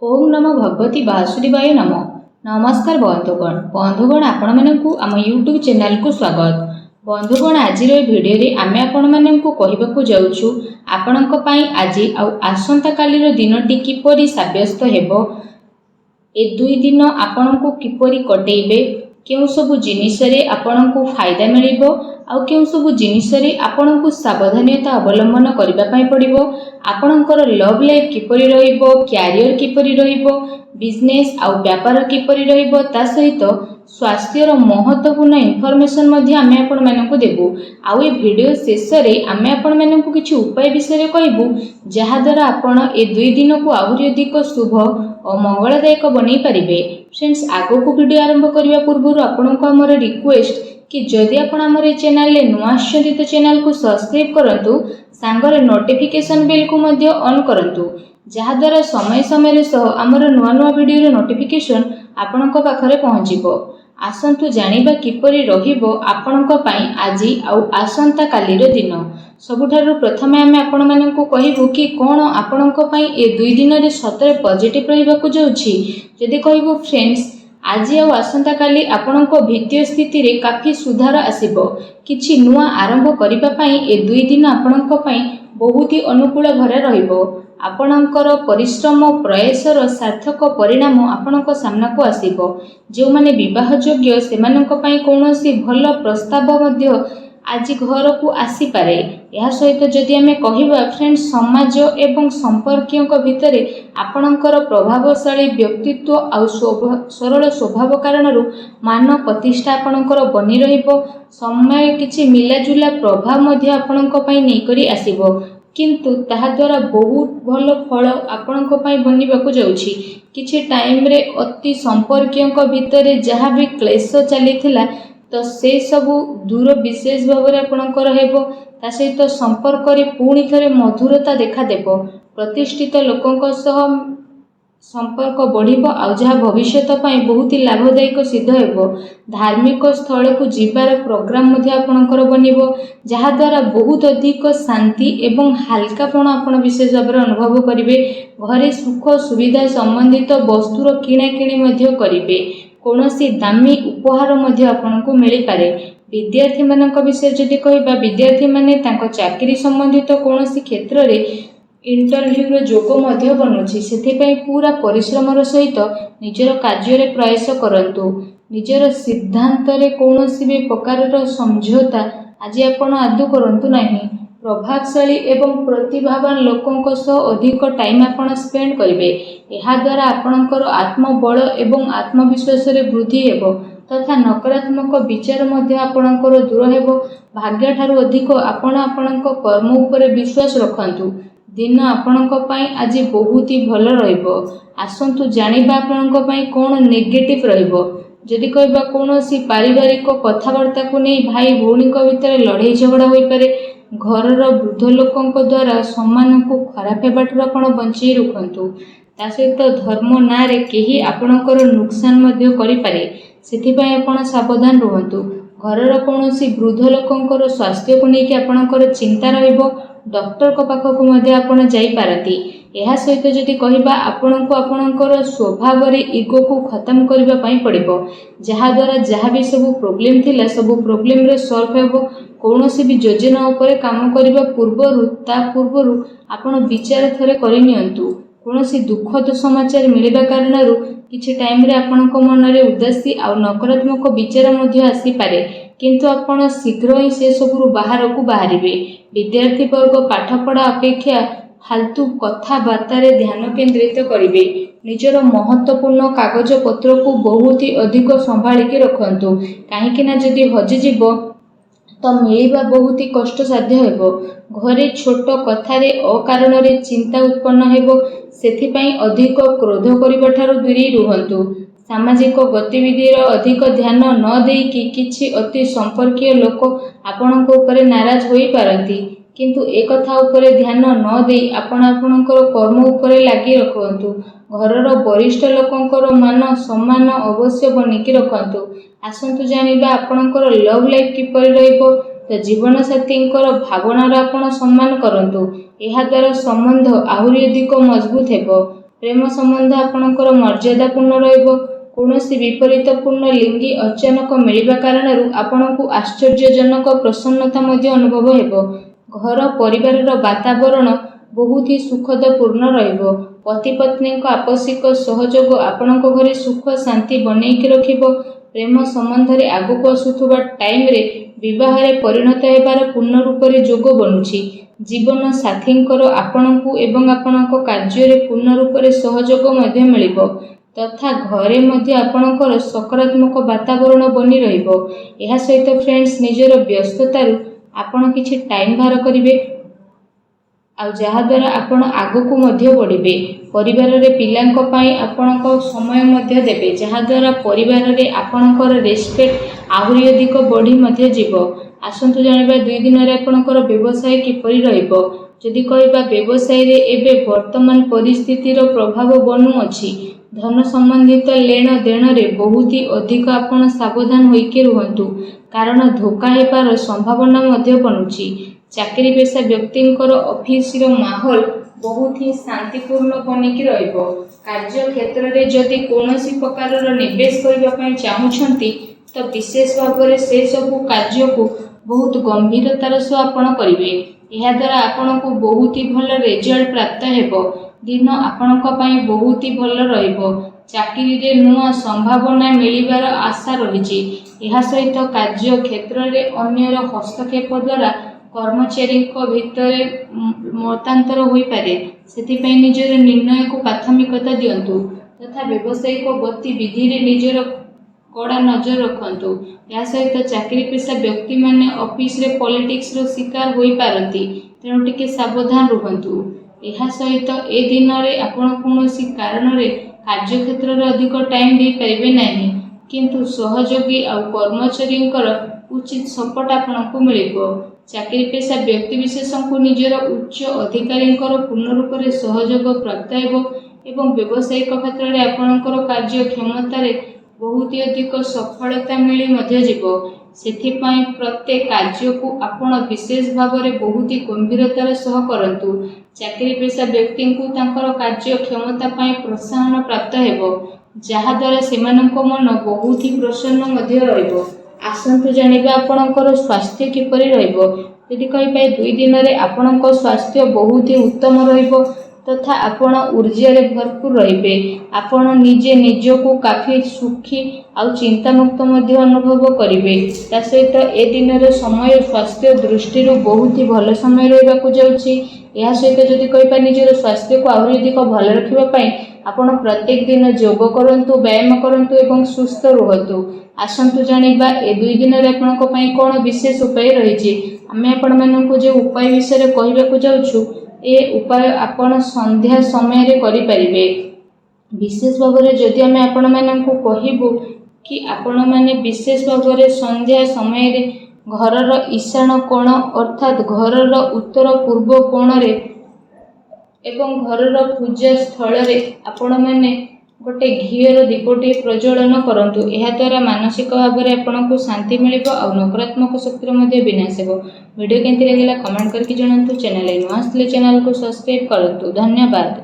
ओम नमो भगवती वासुदेवाय नमो। नमस्कार बंधुगण आपण मानकु आम यूट्यूब चैनल को स्वागत। बंधुगण आज भिडियो रे आमे आपण मानकु कहिबाकु जाउछु आपणक पई आज आसंता कालीर दिनटी किपरि साब्यस्त हेबो, ए दुई दिन आपणकु किपरि कटेइबे, केउ सबु जिनिस रे आपणकु फायदा मिलिबो आउ केउ सबु जिनिस रे आपणकु सावधानता अवलंबन करबा पई पड़िबो, आपणकर लव लाइफ किपरि रहिबो, कैरियर किपरि रहिबो, बिजनेस आउ व्यापार किपरि रहिबो, ता सहित स्वास्थ्यर महत्वपूर्ण इनफॉरमेशन मध्ये आमे आपण मानकु देबु। आउ ए वीडियो शेष रे आमे आपण मानकु किछि उपाय विषय कहबु जहा द्वारा आपण ए दुई दिन को आहुरी अधिक शुभ और मंगलदायक बनै परिबे। फ्रेंड्स, आगो को वीडियो आरंभ करिया पूर्व आपनको हमर रिक्वेस्ट कि जदि आपण हमर ए चैनल ले नुआ आछथि तो चैनल को सब्सक्राइब करंतु, सांगरे नोटिफिकेशन बेल को मध्ये ऑन करंतु, जहा द्वारा समय समय सह हमर नुआ नुआ वीडियो रो नोटिफिकेशन आपणक पाखरे पहुंचिबो। आसंतु जानिबा किपरि रहिबो आपणक पई आजि आउ आसंता कालीर दिन। सबुठारु प्रथमे आमे आपण मानकु कहिबु कि कोन आपणक पई ए दुई दिन रे सतरे पॉजिटिव रहिबाकु जाउछि। जदि कहिबु फ्रेंड्स, आज आउ आसंता काली आपणक वित्तीय स्थिति रे काफी सुधार आसीबो। किछि नुआ आरंभ करिबा पई ए दुई दिन आपणक पई बहुत ही अनुकूल घरे रहिबो। आपणकर परिश्रम प्रयासर सार्थक परिणाम आपणक सामना को आसीबो। जो माने विवाह योग्य सेमानक पई कोनोसी भल प्रस्ताव मध्य आज घर को आसी पारे। यह सहित जदि आमे कहिबा फ्रेंड्स, समाज एवं संपर्कियों भितर आपणकर प्रभावशाली व्यक्तित्व आउ सरल स्वभाव कारणरू मान प्रतिष्ठा आपणकर बनी रहिबो। समय किछि मिलाजुला प्रभाव मध्य आपणक पई नै करी आसीबो, किंतु ताहा द्वारा बहुत भल फल आपणक पई बनिबाकु जाउछि। किछि टाइम रे अति संपर्कियों भितर जहा भी क्लेश चलीथिला तो से सबु दूर विशेष भाव में आपणकर हेबो। ता सहित संपर्क रे पुणी थरे मधुरता देखा देबो। प्रतिष्ठित लोकंक सह संपर्क बढ़िबो आउ जहा भविष्यत पई बहुत ही लाभदायक सिद्ध हेबो। धार्मिक स्थल को जीवार प्रोग्राम मध्ये आपणकर बनिबो, जहा द्वारा बहुत अधिक शांति एवं हल्कापन आपण विशेष भाव में अनुभव करिवे। घरे सुख सुविधा संबंधित वस्तुर किणा किणी मध्ये करिवे। कोनोसी दामी उपहार मध्ये आपनको मिली पारे। विद्यार्थी मानक विषय जदि कहिबा, विद्यार्थी माने तांको चाकरी संबंधित कोनोसी क्षेत्र रे इंटरव्यू रो जोग मध्ये बनुछि। सेथि पई पूरा परिश्रमर सहित निजर कार्य रे प्रयास करंतु। निजर सिद्धांत रे कोनोसी भी प्रकार समझौता आज आपण आदु करंतु नाही। प्रभावशाली एवं प्रतिभावान लोकों सह अधिक टाइम आपण स्पेंड करिवे। एहा द्वारा आपणकर आत्मबल एवं आत्मविश्वास रे वृद्धि हेबो तथा नकारात्मक विचार मध्ये आपणकर दूर हेबो। भाग्य ठारू अधिक आपण आपणक कर्म उपरे विश्वास रखंतु। दिन आपणक पई आज बहुत ही भल रहिबो। आसंतु जानिबा आपणक पई कोन नेगेटिव रहिबो। जदि कहबा कोनोसी पारिवारिक कथावार्ता को नै भाई भौणी भितर लड़ाई झगड़ा होई पारे। घरर वृद्ध लोकों द्वारा सम्मान को खराब हेबाटू आपण बंचई रखंतु। ता सहित धर्म ना रे केही आपणकर नुकसान मध्ये करि पारे, सेथि पई आपण सावधान रहंतु। घरर कोनोसी वृद्ध लोकों स्वास्थ्य को लेके आपणकर चिंता रहिबो। डॉक्टर को पाखक मध्ये आपण जाई पारती। एहा सहित जदि कहिबा आपणको आपणकर स्वभाव रे ईगो को खत्म करबा पई पड़िबो, जहा द्वारा जहा भी सब प्रॉब्लम थिला सब प्रॉब्लम रे सॉल्व हेबो। कोनोसी भी योजना उपरे काम करिबा पूर्वरु आपण विचार थरे करि नियंतु। कोनोसी दुखद समाचार मिलिबा कारणरू किछि टाइम रे आपणको मन रे उदासी आ नकारात्मक विचार मध्ये आसी पारे, किंतु आपण शीघ्र ही से सबरु बाहर को बाहरिबे। विद्यार्थी वर्ग पाठ पढ़ा अपेक्षा फालतू कथाबार्ता रे ध्यान केंद्रित करिवे। निजर महत्वपूर्ण कागज पत्र को बहुत ही अधिक संभाली के रखंतु, काहेकि ना जदि हजि जीवो तो मिलिबा बहुत ही कष्ट साध्य हेबो। घरे छोट कथा रे अकारण रे चिंता उत्पन्न हेबो, सेथि पई अधिक क्रोध करिबा ठारू दूरी रुहंतु। सामाजिक गतिविधि रो अधिक ध्यान न देई कि किछि अति संपर्कीय लोक आपणक उपरे नाराज होई पारंती, किंतु एक कथा उपरे ध्यान न देई आपण आपणकर कर्म उपरे लागि रखंतु। घरर वरिष्ठ लोकंकर मान सम्मान अवश्य बनिकी रखंतु। आसंतु जानिबा आपणकर लव लाइफ किपरि रहिबो। तो जीवन साथींकर भावनार आपण सम्मान करंतु। एहा द्वारा संबंध आहुरी अधिक मजबूत हेबो। ପ୍ରେମ ସମ୍ବନ୍ଧ ଆପଣଙ୍କର ମର୍ଯ୍ୟାଦାପୂର୍ଣ୍ଣ ରହିବ। କୌଣସି ବିପରୀତପୂର୍ଣ୍ଣ ଲିଙ୍ଗୀ ଅଚାନକ ମିଳିବା କାରଣରୁ ଆପଣଙ୍କୁ ଆଶ୍ଚର୍ଯ୍ୟଜନକ ପ୍ରସନ୍ନତା ମଧ୍ୟ ଅନୁଭବ ହେବ। ଘର ପରିବାରର ବାତାବରଣ ବହୁତ ହି ସୁଖଦପୂର୍ଣ୍ଣ ରହିବ। ପତି ପତ୍ନୀଙ୍କ ଆପୋଷିକ ସହଯୋଗ ଆପଣଙ୍କ ଘରେ ସୁଖ ଶାନ୍ତି ବନେଇକି ରଖିବ। ପ୍ରେମ ସମ୍ବନ୍ଧରେ ଆଗକୁ ଆସୁଥିବା ଟାଇମରେ ବିବାହରେ ପରିଣତ ହେବାର ପୂର୍ଣ୍ଣ ରୂପରେ ଯୋଗ ବନୁଛି। ଜୀବନ ସାଥୀଙ୍କର ଆପଣଙ୍କୁ ଏବଂ ଆପଣଙ୍କ କାର୍ଯ୍ୟରେ ପୂର୍ଣ୍ଣ ରୂପରେ ସହଯୋଗ ମଧ୍ୟ ମିଳିବ ତଥା ଘରେ ମଧ୍ୟ ଆପଣଙ୍କର ସକାରାତ୍ମକ ବାତାବରଣ ବନି ରହିବ। ଏହା ସହିତ ଫ୍ରେଣ୍ଡସ୍, ନିଜର ବ୍ୟସ୍ତତାରୁ ଆପଣ କିଛି ଟାଇମ ବାହାର କରିବେ ଆଉ ଯାହାଦ୍ୱାରା ଆପଣ ଆଗକୁ ମଧ୍ୟ ବଢ଼ିବେ। ପରିବାରରେ ପିଲାଙ୍କ ପାଇଁ ଆପଣଙ୍କ ସମୟ ମଧ୍ୟ ଦେବେ, ଯାହାଦ୍ୱାରା ପରିବାରରେ ଆପଣଙ୍କର ରେସ୍ପେକ୍ଟ ଆହୁରି ଅଧିକ ବଢ଼ି ମଧ୍ୟ ଯିବ। ଆସନ୍ତୁ ଜାଣିବା 2 ଦିନରେ ଆପଣଙ୍କର ବ୍ୟବସାୟ କିପରି ରହିବ। ଯଦି କହିବା ବ୍ୟବସାୟରେ ଏବେ ବର୍ତ୍ତମାନ ପରିସ୍ଥିତିର ପ୍ରଭାବ ବନୁଅଛି। ଧନ ସମ୍ବନ୍ଧିତ ଲେଣ ଦେଣରେ ବହୁତ ଅଧିକ ଆପଣ ସାବଧାନ ହୋଇକି ରୁହନ୍ତୁ, କାରଣ ଧୋକା ହେବାର ସମ୍ଭାବନା ମଧ୍ୟ ବନୁଛି। ଚାକିରି ପେଶା ବ୍ୟକ୍ତିଙ୍କର ଅଫିସର ମାହୋଲ ବହୁତ ହିଁ ଶାନ୍ତିପୂର୍ଣ୍ଣ ବନିକି ରହିବ। କାର୍ଯ୍ୟକ୍ଷେତ୍ରରେ ଯଦି କୌଣସି ପ୍ରକାରର ନିବେଶ କରିବା ପାଇଁ ଚାହୁଁଛନ୍ତି ତ ବିଶେଷ ଭାବରେ ସେସବୁ କାର୍ଯ୍ୟକୁ ବହୁତ ଗମ୍ଭୀରତାର ସହ ଆପଣ କରିବେ। ଏହାଦ୍ୱାରା ଆପଣଙ୍କୁ ବହୁତ ହି ଭଲ ରେଜଲ୍ଟ ପ୍ରାପ୍ତ ହେବ। ଦିନ ଆପଣଙ୍କ ପାଇଁ ବହୁତ ହି ଭଲ ରହିବ। ଚାକିରିରେ ନୂଆ ସମ୍ଭାବନା ମିଳିବାର ଆଶା ରହିଛି। ଏହା ସହିତ କାର୍ଯ୍ୟକ୍ଷେତ୍ରରେ ଅନ୍ୟର ହସ୍ତକ୍ଷେପ ଦ୍ୱାରା କର୍ମଚାରୀଙ୍କ ଭିତରେ ମତାନ୍ତର ହୋଇପାରେ, ସେଥିପାଇଁ ନିଜର ନିର୍ଣ୍ଣୟକୁ ପ୍ରାଥମିକତା ଦିଅନ୍ତୁ ତଥା ବ୍ୟବସାୟିକ ଗତିବିଧିରେ ନିଜର କଡ଼ା ନଜର ରଖନ୍ତୁ। ଏହା ସହିତ ଚାକିରି ପେଶା ବ୍ୟକ୍ତିମାନେ ଅଫିସରେ ପଲିଟିକ୍ସର ଶିକାର ହୋଇପାରନ୍ତି, ତେଣୁ ଟିକେ ସାବଧାନ ରୁହନ୍ତୁ। ଏହା ସହିତ ଏ ଦିନରେ ଆପଣ କୌଣସି କାରଣରେ କାର୍ଯ୍ୟକ୍ଷେତ୍ରରେ ଅଧିକ ଟାଇମ ଦେଇପାରିବେ ନାହିଁ, କିନ୍ତୁ ସହଯୋଗୀ ଆଉ କର୍ମଚାରୀଙ୍କର ଉଚିତ ସପୋର୍ଟ ଆପଣଙ୍କୁ ମିଳିବ। ଚାକିରି ପେଶା ବ୍ୟକ୍ତିବିଶେଷଙ୍କୁ ନିଜର ଉଚ୍ଚ ଅଧିକାରୀଙ୍କର ପୂର୍ଣ୍ଣ ରୂପରେ ସହଯୋଗ ପ୍ରାପ୍ତ ହେବ ଏବଂ ବ୍ୟବସାୟିକ କ୍ଷେତ୍ରରେ ଆପଣଙ୍କର କାର୍ଯ୍ୟକ୍ଷମତାରେ ବହୁତ ଅଧିକ ସଫଳତା ମିଳି ମଧ୍ୟ ଯିବ। ସେଥିପାଇଁ ପ୍ରତ୍ୟେକ କାର୍ଯ୍ୟକୁ ଆପଣ ବିଶେଷ ଭାବରେ ବହୁତ ଗମ୍ଭୀରତାର ସହ କରନ୍ତୁ। ଚାକିରି ପେଶା ବ୍ୟକ୍ତିଙ୍କୁ ତାଙ୍କର କାର୍ଯ୍ୟକ୍ଷମତା ପାଇଁ ପ୍ରୋତ୍ସାହନ ପ୍ରାପ୍ତ ହେବ, ଯାହାଦ୍ୱାରା ସେମାନଙ୍କ ମନ ବହୁତ ହି ପ୍ରସନ୍ନ ମଧ୍ୟ ରହିବ। ଆସନ୍ତୁ ଜାଣିବା ଆପଣଙ୍କର ସ୍ୱାସ୍ଥ୍ୟ କିପରି ରହିବ। ଯଦି କହିବେ 2 ଦିନରେ ଆପଣଙ୍କ ସ୍ୱାସ୍ଥ୍ୟ ବହୁତ ହି ଉତ୍ତମ ରହିବ ତଥା ଆପଣ ଊର୍ଜାରେ ଭରପୁର ରହିବେ। ଆପଣ ନିଜେ ନିଜକୁ କାଫି ସୁଖୀ ଆଉ ଚିନ୍ତାମୁକ୍ତ ମଧ୍ୟ ଅନୁଭବ କରିବେ। ତା ସହିତ ଏ ଦିନର ସମୟ ସ୍ୱାସ୍ଥ୍ୟ ଦୃଷ୍ଟିରୁ ବହୁତ ହି ଭଲ ସମୟ ରହିବାକୁ ଯାଉଛି। ଏହା ସହିତ ଯଦି କହିବା ନିଜର ସ୍ୱାସ୍ଥ୍ୟକୁ ଆହୁରି ଅଧିକ ଭଲ ରଖିବା ପାଇଁ ଆପଣ ପ୍ରତ୍ୟେକ ଦିନ ଯୋଗ କରନ୍ତୁ, ବ୍ୟାୟାମ କରନ୍ତୁ ଏବଂ ସୁସ୍ଥ ରୁହନ୍ତୁ। ଆସନ୍ତୁ ଜାଣିବା ଏ 2 ଦିନରେ ଆପଣଙ୍କ ପାଇଁ କ'ଣ ବିଶେଷ ଉପାୟ ରହିଛି। ଆମେ ଆପଣମାନଙ୍କୁ ଯେଉଁ ଉପାୟ ବିଷୟରେ କହିବାକୁ ଯାଉଛୁ, ଏ ଉପାୟ ଆପଣ ସନ୍ଧ୍ୟା ସମୟରେ କରିପାରିବେ। ବିଶେଷ ଭାବରେ ଯଦି ଆମେ ଆପଣମାନଙ୍କୁ କହିବୁ କି ଆପଣମାନେ ବିଶେଷ ଭାବରେ ସନ୍ଧ୍ୟା ସମୟରେ ଘରର ଈଶାନ କୋଣ ଅର୍ଥାତ୍ ଘରର ଉତ୍ତର ପୂର୍ବ କୋଣରେ ଏବଂ ଘରର ପୂଜା ସ୍ଥଳରେ ଆପଣମାନେ ଗୋଟେ ଘିଅର ଦୀପଟିଏ ପ୍ରଜ୍ୱଳନ କରନ୍ତୁ। ଏହାଦ୍ୱାରା ମାନସିକ ଭାବରେ ଆପଣଙ୍କୁ ଶାନ୍ତି ମିଳିବ ଆଉ ନକାରାତ୍ମକ ଶକ୍ତିର ମଧ୍ୟ ବିନାଶ ହେବ। ଭିଡ଼ିଓ କେମିତି ଲାଗିଲା କମେଣ୍ଟ କରିକି ଜଣାନ୍ତୁ। ଚ୍ୟାନେଲରେ ନୂଆ ଆସିଥିଲେ ଚ୍ୟାନେଲକୁ ସବସ୍କ୍ରାଇବ୍ କରନ୍ତୁ। ଧନ୍ୟବାଦ।